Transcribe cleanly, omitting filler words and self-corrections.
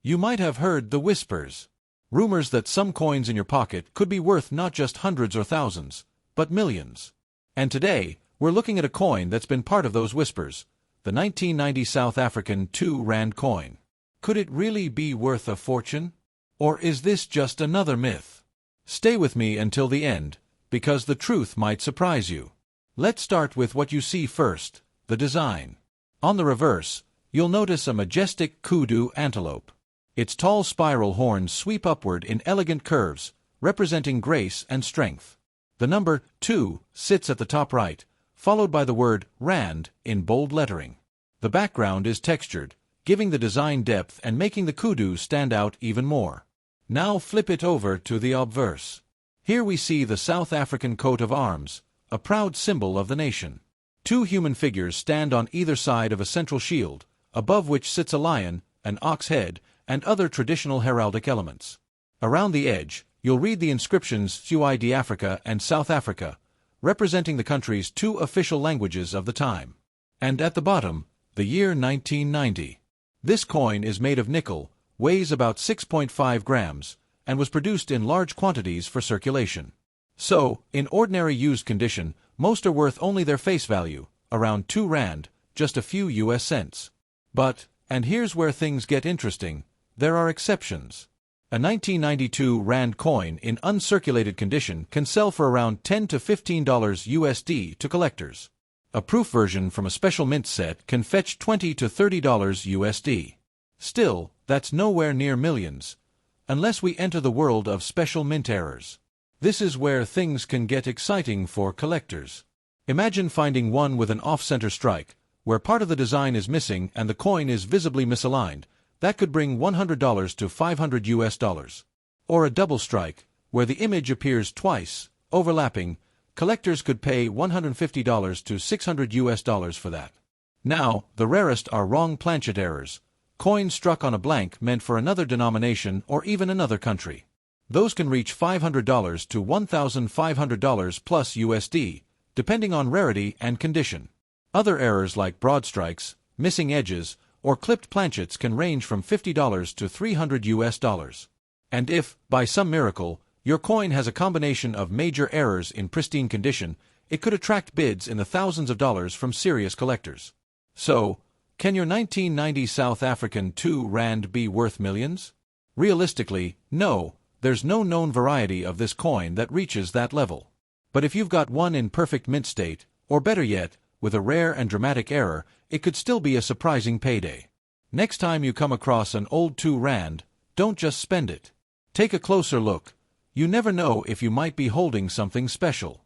You might have heard the whispers. Rumors that some coins in your pocket could be worth not just hundreds or thousands, but millions. And today, we're looking at a coin that's been part of those whispers, the 1990 South African 2 Rand coin. Could it really be worth a fortune? Or is this just another myth? Stay with me until the end, because the truth might surprise you. Let's start with what you see first, the design. On the reverse, you'll notice a majestic Kudu antelope. Its tall spiral horns sweep upward in elegant curves, representing grace and strength. The number 2 sits at the top right, followed by the word Rand in bold lettering. The background is textured, giving the design depth and making the Kudu stand out even more. Now flip it over to the obverse. Here we see the South African coat of arms, a proud symbol of the nation. 2 human figures stand on either side of a central shield, above which sits a lion, an ox head, and other traditional heraldic elements. Around the edge, you'll read the inscriptions Suid Africa and South Africa, representing the country's 2 official languages of the time. And at the bottom, the year 1990. This coin is made of nickel, weighs about 6.5 grams, and was produced in large quantities for circulation. So, in ordinary used condition, most are worth only their face value, around 2 Rand, just a few US cents. But, and here's where things get interesting, there are exceptions. A 1992 Rand coin in uncirculated condition can sell for around $10 to $15 USD to collectors. A proof version from a special mint set can fetch $20 to $30 USD. Still, that's nowhere near millions, unless we enter the world of special mint errors. This is where things can get exciting for collectors. Imagine finding one with an off-center strike, where part of the design is missing and the coin is visibly misaligned. That could bring $100 to $500 US. Or a double strike, where the image appears twice, overlapping. Collectors could pay $150 to $600 US for that. Now, the rarest are wrong planchet errors, coins struck on a blank meant for another denomination or even another country. Those can reach $500 to $1,500 plus USD, depending on rarity and condition. Other errors like broad strikes, missing edges, or clipped planchets can range from $50 to $300 US. And if, by some miracle, your coin has a combination of major errors in pristine condition, it could attract bids in the thousands of dollars from serious collectors. So, can your 1990 South African 2 Rand be worth millions? Realistically, no, there's no known variety of this coin that reaches that level. But if you've got one in perfect mint state, or better yet, with a rare and dramatic error, it could still be a surprising payday. Next time you come across an old 2 Rand, don't just spend it. Take a closer look. You never know if you might be holding something special.